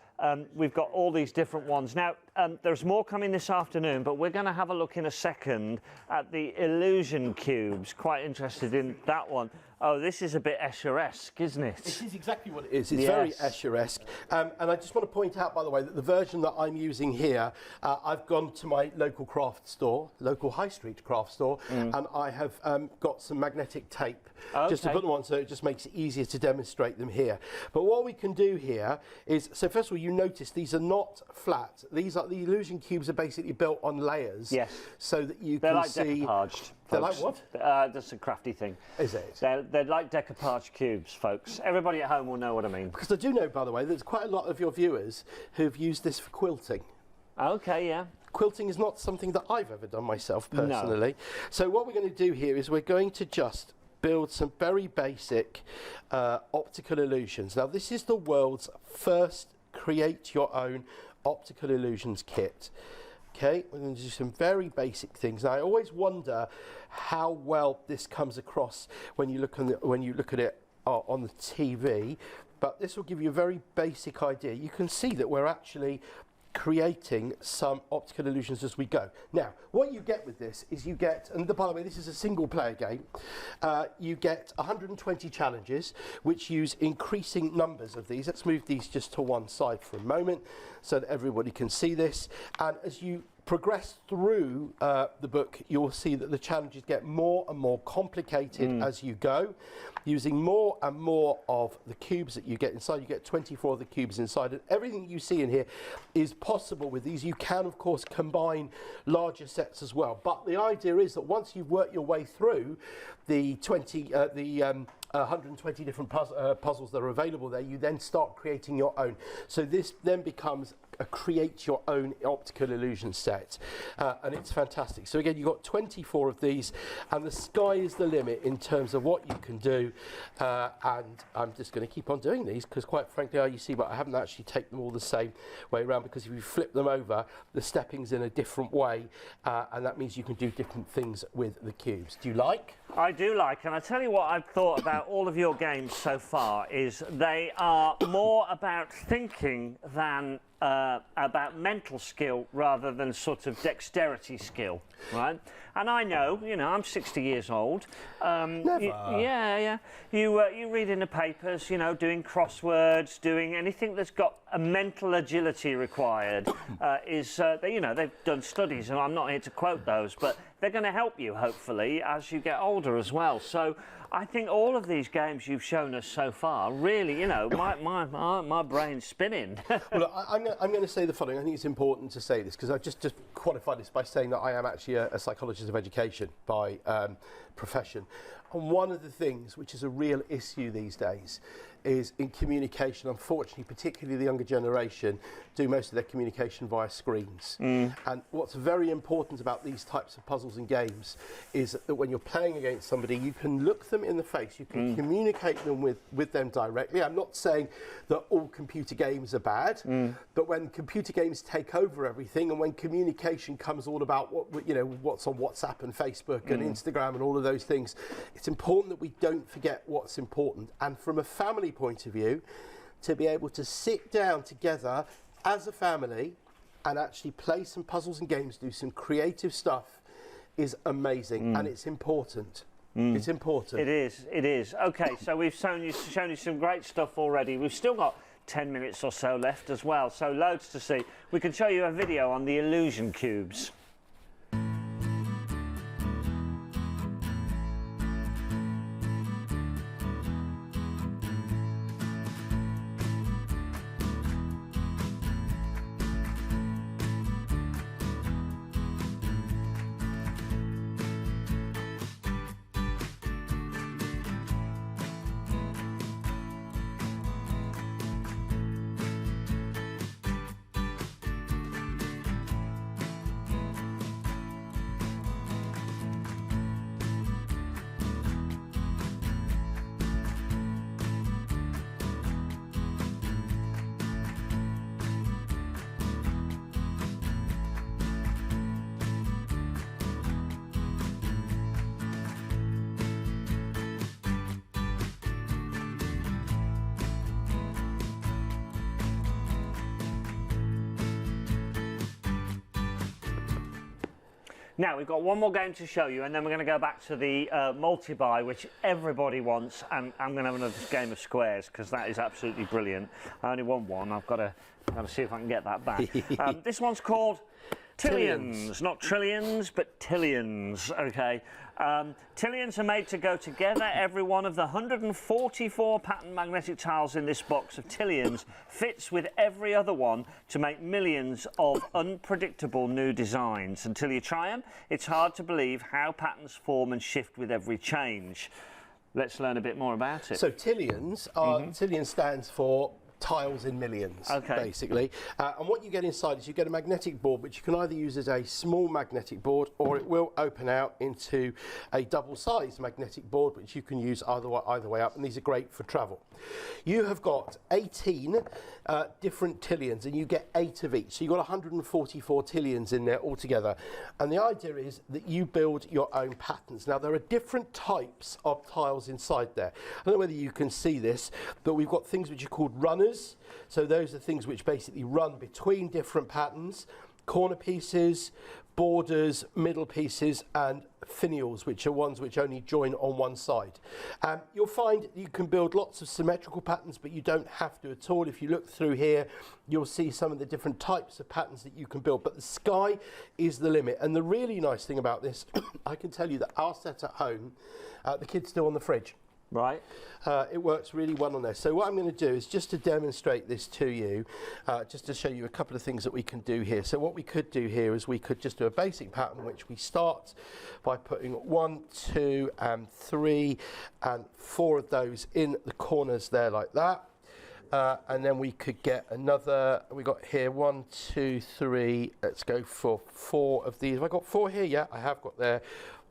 we've got all these different ones. Now, there's more coming this afternoon, but we're going to have a look in a second at the illusion cubes. Quite interested in that one. Oh, this is a bit Escher-esque, isn't it? It is exactly what it is. It's very Escher-esque. And I just want to point out, by the way, that the version that I'm using here, I've gone to my local craft store, local high street craft store, and I have got some magnetic tape just to put them on, so it just makes it easier to demonstrate them here. But what we can do here is, so first of all, you notice these are not flat. These are, the illusion cubes are basically built on layers, so that you can see. Decoupaged. They're like what? That's a crafty thing. Is it? They're like decoupage cubes, folks. Everybody at home will know what I mean. Because I do know, by the way, there's quite a lot of your viewers who've used this for quilting. Okay, yeah. Quilting is not something that I've ever done myself personally. No. So what we're going to do here is we're going to just build some very basic optical illusions. Now, this is the world's first create your own optical illusions kit. Okay, we're going to do some very basic things. Now, I always wonder how well this comes across when you look at it on the TV, but this will give you a very basic idea. You can see that we're actually creating some optical illusions as we go. Now, what you get with this is you get, and by the way, this is a single player game, you get 120 challenges which use increasing numbers of these. Let's move these just to one side for a moment so that everybody can see this. And as you progress through the book, you'll see that the challenges get more and more complicated as you go, using more and more of the cubes that you get inside. You get 24 of the cubes inside, and everything you see in here is possible with these. You can, of course, combine larger sets as well, but the idea is that once you've worked your way through the 120 different puzzles that are available there, you then start creating your own. So this then becomes a create your own optical illusion set, and it's fantastic. So again, you've got 24 of these, and the sky is the limit in terms of what you can do, and I'm just going to keep on doing these because, quite frankly, you see, but I haven't actually taken them all the same way around, because if you flip them over, the stepping's in a different way, and that means you can do different things with the cubes. Do you like? I do like, and I tell you what I've thought about all of your games so far is they are more about thinking than about mental skill rather than sort of dexterity skill, right? And I know, you know, I'm 60 years old. Never. You read in the papers, you know, doing crosswords, doing anything that's got a mental agility required you know, they've done studies, and I'm not here to quote those, but they're going to help you, hopefully, as you get older as well. So I think all of these games you've shown us so far, really, you know, my brain's spinning. Well, I'm going to say the following. I think it's important to say this because I just qualified this by saying that I am actually a psychologist of education by profession. And one of the things which is a real issue these days is in communication. Unfortunately, particularly the younger generation do most of their communication via screens. And what's very important about these types of puzzles and games is that when you're playing against somebody, you can look them in the face, you can communicate them with them directly. I'm not saying that all computer games are bad, but when computer games take over everything, and when communication comes all about what's on WhatsApp and Facebook and Instagram and all of those things, it's important that we don't forget what's important. And from a family point of view, to be able to sit down together as a family and actually play some puzzles and games, do some creative stuff, is amazing, and it's important. It's important. It is. Okay, so we've shown you some great stuff already. We've still got 10 minutes or so left as well, so loads to see. We can show you a video on the illusion cubes. Now, we've got one more game to show you, and then we're going to go back to the multi-buy, which everybody wants, and I'm going to have another game of squares, because that is absolutely brilliant. I only won one. I've got to see if I can get that back. This one's called Tillions. Not trillions, but Tillions, okay? Tillions are made to go together. Every one of the 144 pattern magnetic tiles in this box of Tillions fits with every other one to make millions of unpredictable new designs. Until you try them, it's hard to believe how patterns form and shift with every change. Let's learn a bit more about it. So Tillions, Tillions stands for tiles in millions, basically. And what you get inside is you get a magnetic board, which you can either use as a small magnetic board, or it will open out into a double-sized magnetic board, which you can use either way up, and these are great for travel. You have got 18 different Tillions, and you get 8 of each. So you've got 144 Tillions in there altogether. And the idea is that you build your own patterns. Now, there are different types of tiles inside there. I don't know whether you can see this, but we've got things which are called runners. So those are things which basically run between different patterns, corner pieces, borders, middle pieces, and finials, which are ones which only join on one side. You'll find you can build lots of symmetrical patterns, but you don't have to at all. If you look through here, you'll see some of the different types of patterns that you can build, but the sky is the limit. And the really nice thing about this, I can tell you that our set at home, the kids still on the fridge. Right. It works really well on there. So what I'm going to do is just to demonstrate this to you, just to show you a couple of things that we can do here. So what we could do here is we could just do a basic pattern, which we start by putting 1, 2, and 3, and 4 of those in the corners there like that. And then we could get another, we got here 1, 2, 3, let's go for 4 of these. Have I got 4 here? Yeah, I have got there.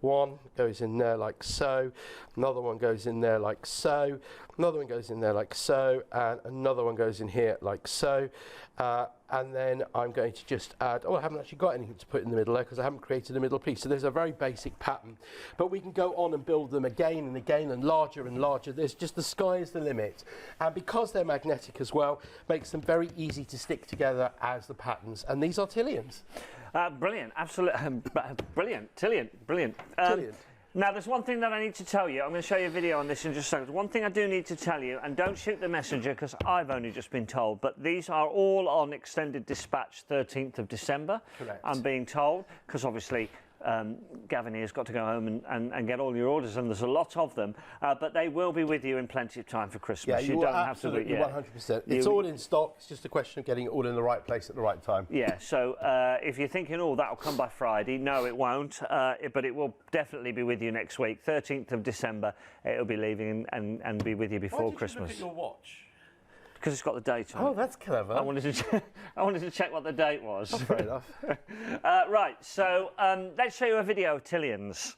One goes in there like so, another one goes in there like so, another one goes in there like so, and another one goes in here like so. And then I'm going to just add, I haven't actually got anything to put in the middle there because I haven't created a middle piece. So there's a very basic pattern, but we can go on and build them again and again and larger and larger. There's just, the sky is the limit. And because they're magnetic as well, makes them very easy to stick together as the patterns. And these are Tillions. Brilliant, absolutely, brilliant, Tillion, brilliant. Now, there's one thing that I need to tell you. I'm going to show you a video on this in just a second. One thing I do need to tell you, and don't shoot the messenger because I've only just been told, but these are all on extended dispatch 13th of December. Correct. I'm being told, because obviously Gavin here's got to go home and get all your orders, and there's a lot of them, but they will be with you in plenty of time for Christmas. Yeah, you don't have to wait. 100%. It's all in stock. It's just a question of getting it all in the right place at the right time. Yeah, so if you're thinking, oh, that'll come by Friday, no, it won't, but it will definitely be with you next week. 13th of December, it'll be leaving and be with you before Christmas. Why did you look at your watch? Because it's got the date on it. Oh, that's clever. I wanted to check what the date was. That's fair enough. Right, so let's show you a video of Tillions.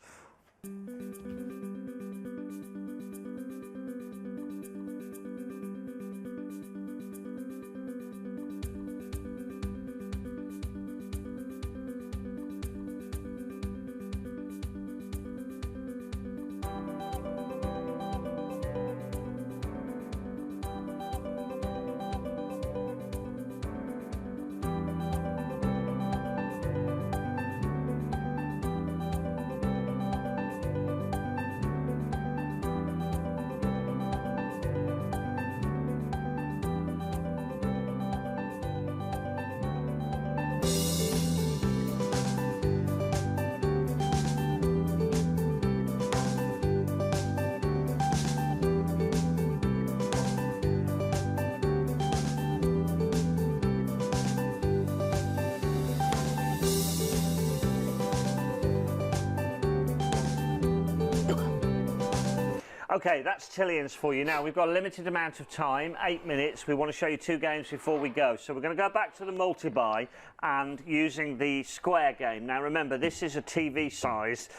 Okay, that's Tillions for you. Now, we've got a limited amount of time, 8 minutes. We want to show you 2 games before we go. So we're going to go back to the multi-buy and using the square game. Now, remember, this is a TV-sized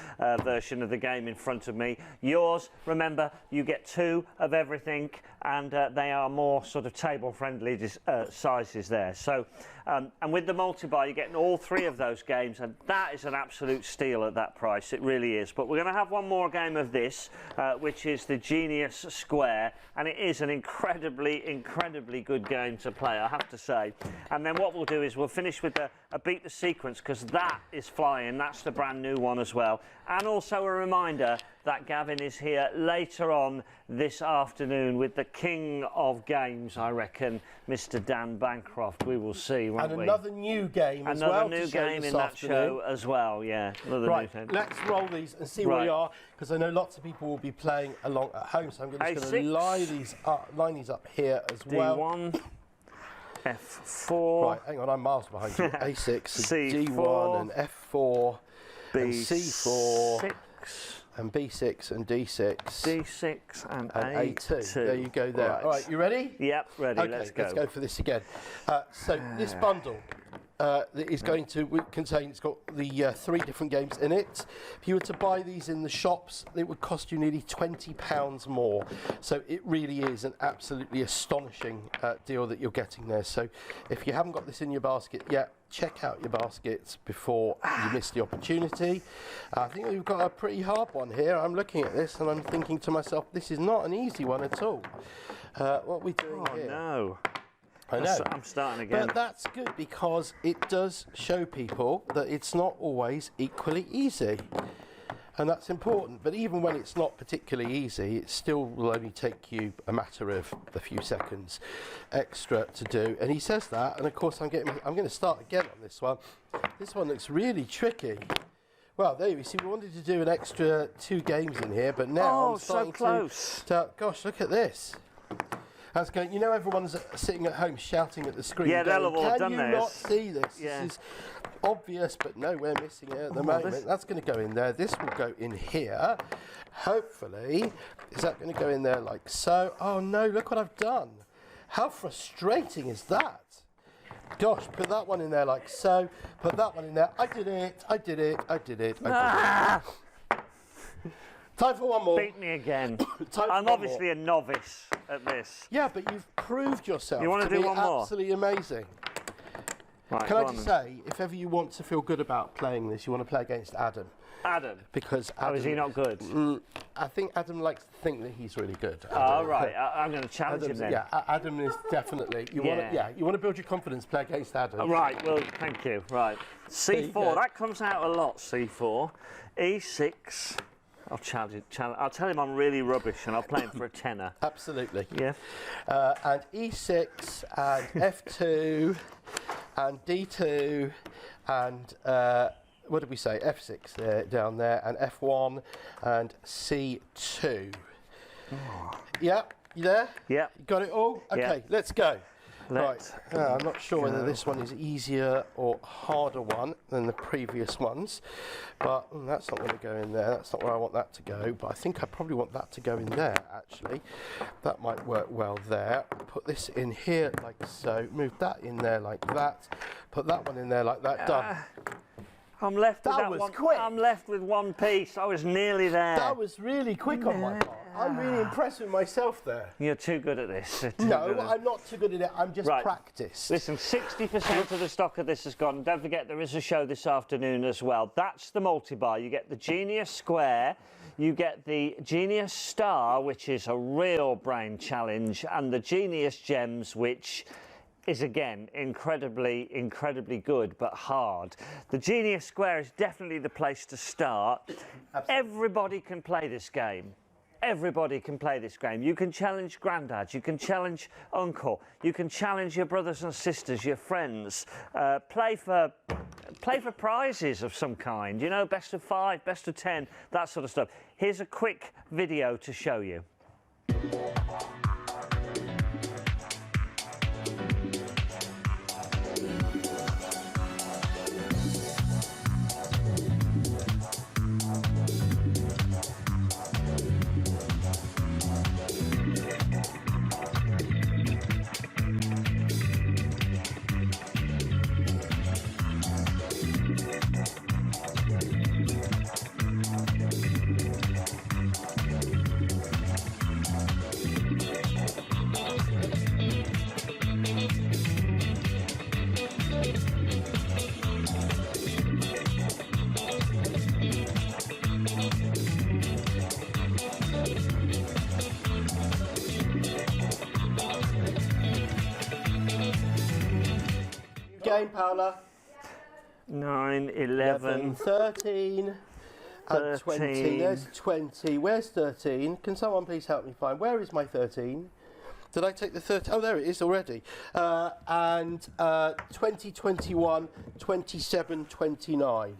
version of the game in front of me. Yours, remember, you get 2 of everything, and they are more sort of table-friendly sizes there. So, and with the multi-buy, you're getting all 3 of those games, and that is an absolute steal at that price. It really is. But we're going to have one more game of this, which is the Genius Square, and it is an incredibly good game to play, I have to say. And then what we'll do is we'll finish with a beat the sequence, because that is flying. That's the brand new one as well. And also a reminder that Gavin is here later on this afternoon with the king of games, I reckon, Mr. Dan Bancroft. We will see, won't we? And another new game as well. Another new game in that show as well, yeah. Right, let's roll these and see where we are, because I know lots of people will be playing along at home, so I'm just going to line these up here as well. D1, F4. Right, hang on, I'm miles behind you. A6, D1 and F4, and C4, and B6 and D6. D6 and A2. There you go there. All right, you ready? Yep, ready, Okay, let's go. Let's go for this again. So this bundle is going to contain, it's got the 3 different games in it. If you were to buy these in the shops, it would cost you nearly £20 more. So it really is an absolutely astonishing deal that you're getting there. So if you haven't got this in your basket yet, check out your baskets before you miss the opportunity. I think we've got a pretty hard one here. I'm looking at this and I'm thinking to myself, this is not an easy one at all. What are we doing here? No. I know. I'm starting again. But that's good, because it does show people that it's not always equally easy. And that's important. But even when it's not particularly easy, it still will only take you a matter of a few seconds extra to do. And he says that, and of course I'm going to start again on this one. This one looks really tricky. Well, there you see, we wanted to do an extra 2 games in here, but now I'm starting so close. Gosh, look at this. That's going, you know, everyone's sitting at home shouting at the screen. Yeah, they'll have all done Can you theirs. not see this? Yeah. This is obvious, but no, we're missing it at the moment. That's going to go in there. This will go in here. Hopefully, is that going to go in there like so? Oh no, look what I've done. How frustrating is that? Gosh, put that one in there like so. Put that one in there. I did it. I did it. I did it. I did it. Time for one more. Beat me again. I'm obviously a novice at this. Yeah, but you've proved yourself You want to do be one more? absolutely amazing. Right, Can I just say, if ever you want to feel good about playing this, you want to play against Adam. Adam? Because Adam... Oh, is he not good? I think Adam likes to think that he's really good. Oh, right. I'm going to challenge him then. Yeah, Adam is definitely... You want to build your confidence, play against Adam. Right, well, thank you. Right. C4, that comes out a lot, C4. E6... I'll challenge. I'll tell him I'm really rubbish, and I'll play him for a tenner. Absolutely. Yeah. And E6 and F2 and D2 and what did we say? F6 there, down there, and F1 and C2. Oh. Yeah, you there? Yeah. You got it all? Okay, let's go. Let's right, I'm not sure whether this one is easier or harder one than the previous ones, but that's not going to go in there. That's not where I want that to go, but I think I probably want that to go in there, actually. That might work well there. Put this in here like so, move that in there like that, put that one in there like that, done. I'm left with that was one. Quick. I'm left with one piece. I was nearly there. That was really quick on my part. I'm really impressed with myself there. You're too good at this. No, I'm not too good at it. I'm just practiced. Listen, 60% of the stock of this has gone. Don't forget, there is a show this afternoon as well. That's the multi-bar. You get the Genius Square, you get the Genius Star, which is a real brain challenge, and the Genius Gems, which is again incredibly good but hard. The Genius Square is definitely the place to start. Absolutely. Everybody can play this game. Everybody can play this game. You can challenge Grandad, you can challenge Uncle, you can challenge your brothers and sisters, your friends. Play for prizes of some kind, you know, best of 5, best of 10, that sort of stuff. Here's a quick video to show you. game, Paula. 9, 11, 13, and 20. 13. There's 20. Where's 13? Can someone please help me find? Where is my 13? Did I take the 13? Oh, there it is already. And 20, 21, 27, 29.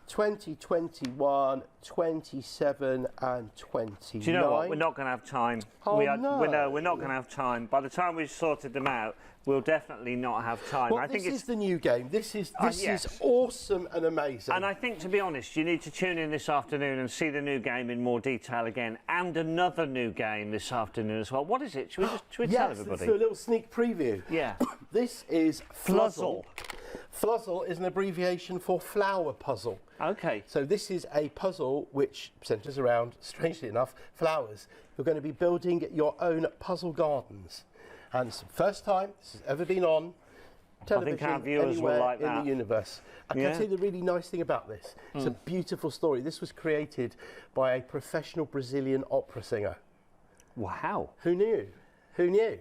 20, 21, 27 and 29. Do you know what? We're not going to have time. Oh, no. We're not going to have time. By the time we've sorted them out, we'll definitely not have time. Well, I think this it's is the new game. This is yes. awesome and amazing. And I think, to be honest, you need to tune in this afternoon and see the new game in more detail again, and another new game this afternoon as well. What is it? Should we tell everybody? Yes, a little sneak preview. Yeah. This is Fluzzle. Fluzzle is an abbreviation for flower puzzle. Okay. So this is a puzzle which centres around, strangely enough, flowers. You're going to be building your own puzzle gardens. And it's the first time this has ever been on television our viewers will anywhere like in that. the universe. I can tell you the really nice thing about this. It's a beautiful story. This was created by a professional Brazilian opera singer. Wow. Who knew? Who knew?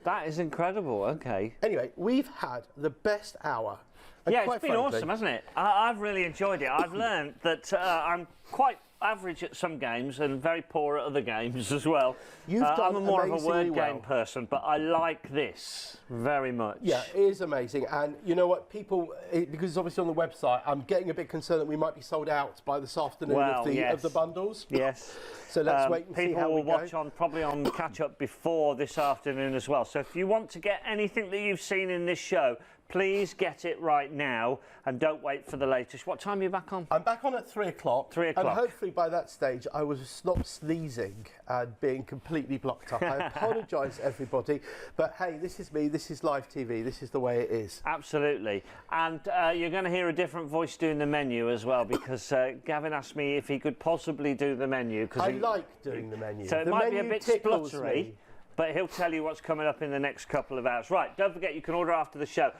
That is incredible. Okay. Anyway, we've had the best hour. And Yeah, quite it's been frankly, awesome, hasn't it? I've really enjoyed it. I've learned that I'm quite average at some games and very poor at other games as well. You've done I'm more of a amazingly word well. game person, but I like this very much. Yeah, it is amazing. And you know what, people, because it's obviously on the website, I'm getting a bit concerned that we might be sold out by this afternoon Well, of yes. the bundles. Yes. So let's wait and see people how we will go. watch on probably on catch up before this afternoon as well. So if you want to get anything that you've seen in this show, please get it right now and don't wait for the latest. What time are you back on? I'm back on at 3 o'clock. 3 o'clock. And hopefully by that stage I will stop sneezing and being completely blocked up. I apologise, everybody. But hey, this is me, this is live TV, this is the way it is. Absolutely. And you're going to hear a different voice doing the menu as well, because Gavin asked me if he could possibly do the menu. I like doing the menu. So it the might be a menu bit tickles spluttery, me. but he'll tell you what's coming up in the next couple of hours. Right, don't forget you can order after the show.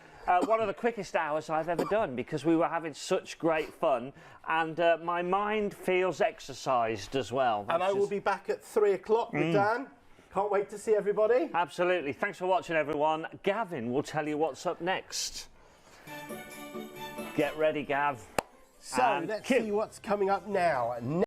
One of the quickest hours I've ever done, because we were having such great fun, and my mind feels exercised as well. And I will be back at 3 o'clock with Dan. Can't wait to see everybody. Absolutely. Thanks for watching, everyone. Gavin will tell you what's up next. Get ready, Gav. So And let's cue. see what's coming up now.